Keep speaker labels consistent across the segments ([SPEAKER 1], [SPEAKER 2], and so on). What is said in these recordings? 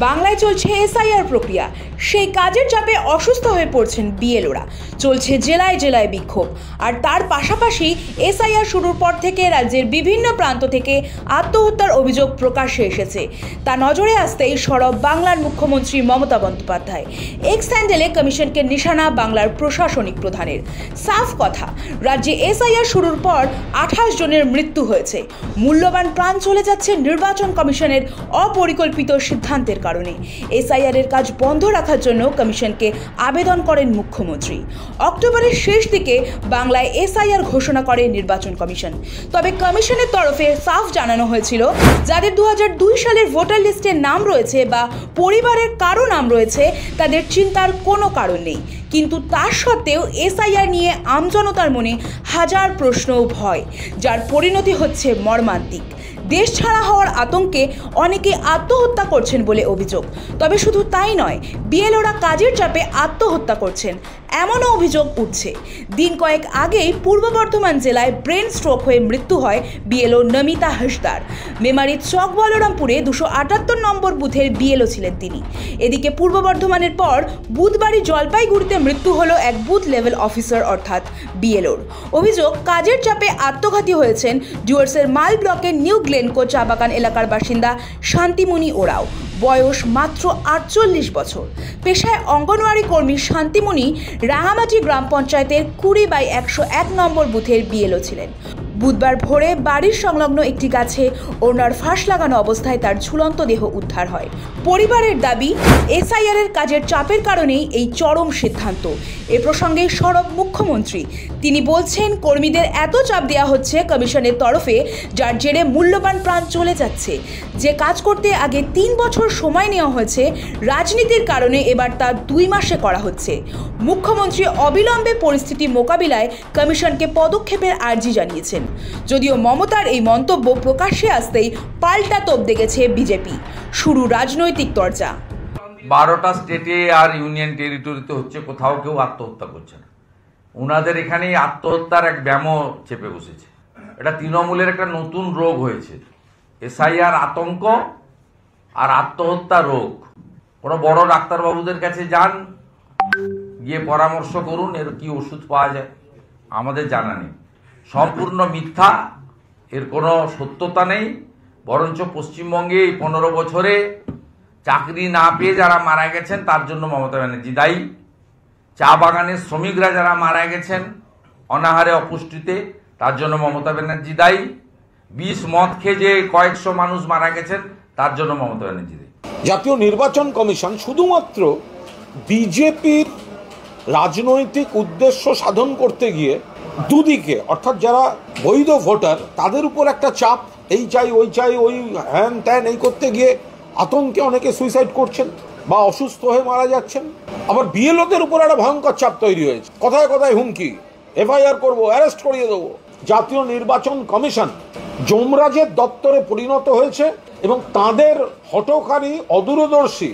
[SPEAKER 1] বাংলায় চলছে এসআইআর প্রক্রিয়া। সেই কাজের চাপে অসুস্থ হয়ে পড়ছেন বিএলওরা। চলছে জেলায় জেলায় বিক্ষোভ। আর তার পাশাপাশি এসআইআর শুরুর পর থেকে রাজ্যের বিভিন্ন প্রান্ত থেকে আত্মহত্যার অভিযোগ প্রকাশ্যে এসেছে। তা নজরে আসতেই সরব বাংলার মুখ্যমন্ত্রী মমতা বন্দ্যোপাধ্যায়। এক্স হ্যান্ডেলে কমিশনকে নিশানা বাংলার প্রশাসনিক প্রধানের। সাফ কথা, রাজ্যে এসআইআর শুরুর পর 28 জনের মৃত্যু হয়েছে। মূল্যবান প্রাণ চলে যাচ্ছে নির্বাচন কমিশনের অপরিকল্পিত সিদ্ধান্তের কারণে। এসআইআর এর কাজ বন্ধ রাখার জন্য কমিশনকে আবেদন করেন মুখ্যমন্ত্রী। অক্টোবরের শেষ দিকে বাংলায় এসআইআর ঘোষণা করে নির্বাচন কমিশন। তবে কমিশনের তরফে সাফ জানানো হয়েছিল, যাদের 2002 সালের ভোটার লিস্টে নাম রয়েছে বা পরিবারের কারো নাম রয়েছে তাদের চিন্তার কোনো কারণ নেই। কিন্তু তার সত্ত্বেও এসআইআর নিয়ে আমজনতার মনে হাজার প্রশ্ন ও ভয়, যার পরিণতি হচ্ছে মর্মান্তিক। দেশ ছাড়া হওয়ার আতঙ্কে অনেকে আত্মহত্যা করছেন বলে অভিযোগ। তবে শুধু তাই নয়, বিএলওরা কাজের চাপে আত্মহত্যা করছেন এমনও অভিযোগ উঠছে। দিন কয়েক আগেই পূর্ব বর্ধমান জেলায় ব্রেন স্ট্রোক হয়ে মৃত্যু হয় বিএলও নমিতা হাসদার। মেমারির চক বলরামপুরে 278 নম্বর বুথের বিএলও ছিলেন তিনি। এদিকে পূর্ব বর্ধমানের পর বুধবারই জলপাইগুড়িতে মৃত্যু হলো এক বুথ লেভেল অফিসার অর্থাৎ বিএলওর। অভিযোগ, কাজের চাপে আত্মঘাতী হয়েছেন ডুয়ার্সের মাল ব্লকের নিউ গ্লেনকো চা বাগান এলাকার বাসিন্দা শান্তিমণি ওরাও। বয়স মাত্র 48 বছর। পেশায় অঙ্গনওয়াড়ি কর্মী শান্তিমণি রাঙামাটি গ্রাম পঞ্চায়েতের 20/101 নম্বর বুথের বিএলও ছিলেন। বুধবার ভোরে বাড়ির সংলগ্ন একটি গাছে ওনার ফাঁস লাগানো অবস্থায় তার ঝুলন্ত দেহ উদ্ধার হয়। পরিবারের দাবি, এসআইআর এর কাজের চাপের কারণেই এই চরম সিদ্ধান্ত। এ প্রসঙ্গে সরব মুখ্যমন্ত্রী। তিনি বলছেন, কর্মীদের এত চাপ দেওয়া হচ্ছে কমিশনের তরফে, যার জেরে মূল্যবান প্রাণ চলে যাচ্ছে। যে কাজ করতে আগে 3 বছর সময় নেওয়া হয়েছে, রাজনীতির কারণে এবার তা 2 মাসে করা হচ্ছে। মুখ্যমন্ত্রী অবিলম্বে পরিস্থিতি মোকাবিলায় কমিশনকে পদক্ষেপের আর্জি জানিয়েছেন। যদিও মমতার এই মন্তব্য প্রকাশ্যে আসতেই পাল্টা তোপ দেখেছে বিজেপি। শুরু রাজনৈতিক তরজা।
[SPEAKER 2] 12টা স্টেটে আর ইউনিয়ন টেরিটরিতে হচ্ছে, কোথাও কেউ আত্মহত্যা করছে না। ওনাদের এখানে আত্মহত্যার এক ব্যামো চেপে বসেছে। এটা তৃণমূলের একটা নতুন রোগ হয়েছে, এসআইআর আতঙ্ক আর আত্মহত্যা রোগ। কোনো বড় ডাক্তারবাবুদের কাছে যান, গিয়ে পরামর্শ করুন এর কি ওষুধ পাওয়া যায়, আমাদের জানা নেই। সম্পূর্ণ মিথ্যা, এর কোনো সত্যতা নেই। বরঞ্চ পশ্চিমবঙ্গে এই 15 বছরে চাকরি না পেয়ে যারা মারা গেছেন তার জন্য মমতা ব্যানার্জি দায়ী। চা বাগানের শ্রমিকরা যারা মারা গেছেন অনাহারে অপুষ্টিতে, তার জন্য মমতা ব্যানার্জি দায়ী। বিষ মদ খেয়ে যে কয়েকশো মানুষ মারা গেছেন তার জন্য মমতা ব্যানার্জি দায়ী।
[SPEAKER 3] জাতীয় নির্বাচন কমিশন শুধুমাত্র বিজেপির রাজনৈতিক উদ্দেশ্য সাধন করতে গিয়ে দুদিকে, অর্থাৎ যারা বৈধ ভোটার তাদের উপর একটা চাপ, এই চাই ওই হ্যান ত্যান এই করতে গিয়ে আতঙ্কে অনেকে সুইসাইড করছেন বা অসুস্থ হয়ে মারা যাচ্ছেন। আবার বিএলওদের উপর একটা ভয়ঙ্কর চাপ তৈরি হয়েছে। কথায় কথায় হুমকি, এফআইআর করবো, অ্যারেস্ট করিয়ে দেবো। জাতীয় নির্বাচন কমিশন যমরাজের দপ্তরে পরিণত হয়েছে এবং তাদের হঠকারী অদূরদর্শী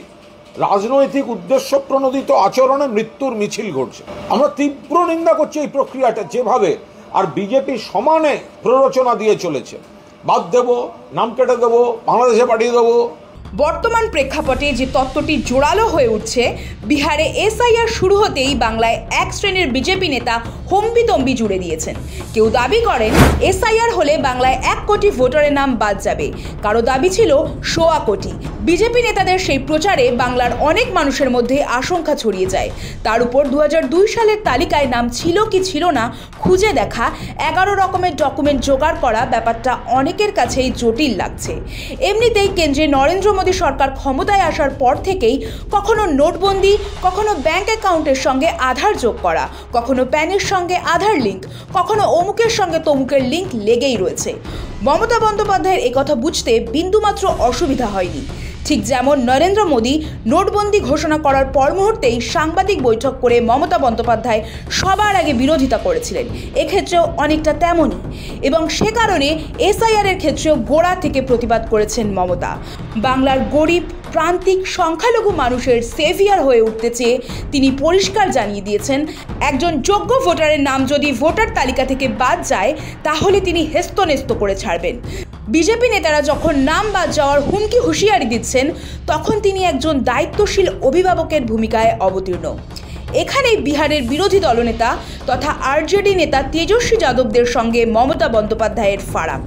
[SPEAKER 3] রাজনৈতিক উদ্দেশ্য প্রণোদিত আচরণে মৃত্যুর মিছিল ঘটছে। আমরা তীব্র নিন্দা করছি এই প্রক্রিয়াটা যেভাবে, আর বিজেপি সমানে প্ররোচনা দিয়ে চলেছে। বাদ দেবো, নাম কেটে দেবো, বাংলাদেশে পাঠিয়ে দেবো।
[SPEAKER 1] বর্তমান প্রেক্ষাপটে যে তত্ত্বটি জোরালো হয়ে উঠছে, বিহারে এসআইআর শুরু হতেই বাংলায় এক শ্রেণীর বিজেপি নেতা হম্বিতম্বি জুড়ে দিয়েছেন। কেউ দাবি করেন এসআইআর হলে বাংলায় 1 কোটি ভোটারের নাম বাদ যাবে, কারো দাবি ছিল 1.25 কোটি। বিজেপি নেতাদের সেই প্রচারে বাংলার অনেক মানুষের মধ্যে আশঙ্কা ছড়িয়ে যায়। তার উপর 2002 সালের তালিকায় নাম ছিল কি ছিল না খুঁজে দেখা, 11 রকমের ডকুমেন্ট জোগাড় করা, ব্যাপারটা অনেকের কাছেই জটিল লাগছে। এমনিতেই কেন্দ্রে নরেন্দ্র মোদী সরকার ক্ষমতায় আসার পর থেকেই কখনো নোটবন্দি, কখনো ব্যাংক অ্যাকাউন্টের সঙ্গে আধার যোগ করা, কখনো প্যানের সঙ্গে আধার লিঙ্ক, কখনো অমুকের সঙ্গে তমুকের লিঙ্ক লেগেই রয়েছে। মমতা বন্দ্যোপাধ্যায়ের একথা বুঝতে বিন্দুমাত্র অসুবিধা হয়নি। ঠিক যেমন নরেন্দ্র মোদী নোটবন্দি ঘোষণা করার পর মুহূর্তেই সাংবাদিক বৈঠক করে মমতা বন্দ্যোপাধ্যায় সবার আগে বিরোধিতা করেছিলেন, এক্ষেত্রেও অনেকটা তেমনই। এবং সে কারণে এসআইআর এর ক্ষেত্রেও গোড়া থেকে প্রতিবাদ করেছেন মমতা। বাংলার গরিব প্রান্তিক সংখ্যালঘু মানুষের সেভিয়ার হয়ে উঠতে চেয়ে তিনি পরিষ্কার জানিয়ে দিয়েছেন, একজন যোগ্য ভোটারের নাম যদি ভোটার তালিকা থেকে বাদ যায় তাহলে তিনি হেস্তনেস্ত করে ছাড়বেন। বিজেপি নেতারা যখন নাম বাদ যাওয়ার হুমকি হুঁশিয়ারি দিচ্ছেন, তখন তিনি একজন দায়িত্বশীল অভিভাবকের ভূমিকায় অবতীর্ণ। এখানেই বিহারের বিরোধী দলনেতা তথা আরজেডি নেতা তেজস্বী যাদবদের সঙ্গে মমতা বন্দ্যোপাধ্যায়ের ফারাক।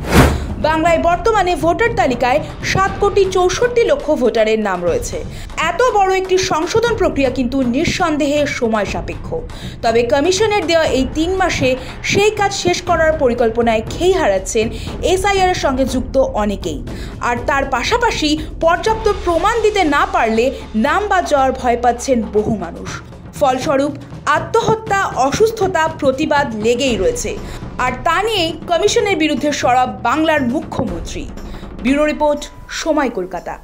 [SPEAKER 1] বাংলায় বর্তমানে ভোটার তালিকায় 7,64,00,000 ভোটারের নাম রয়েছে। এত বড় একটি সংশোধন প্রক্রিয়া কিন্তু নিঃসন্দেহে সময় সাপেক্ষ। তবে কমিশনের দেওয়া এই 3 মাসে সেই কাজ শেষ করার পরিকল্পনায় খেই হারাচ্ছেন এসআইআর এর সঙ্গে যুক্ত অনেকেই। আর তার পাশাপাশি পর্যাপ্ত প্রমাণ দিতে না পারলে নাম বাদ যাওয়ার ভয় পাচ্ছেন বহু মানুষ। ফলস্বরূপ আত্মহত্যা, অসুস্থতা, প্রতিবাদ লেগেই রয়েছে। আর তা নিয়েই কমিশনের বিরুদ্ধে সরব বাংলার মুখ্যমন্ত্রী। ব্যুরো রিপোর্ট, সময়, কলকাতা।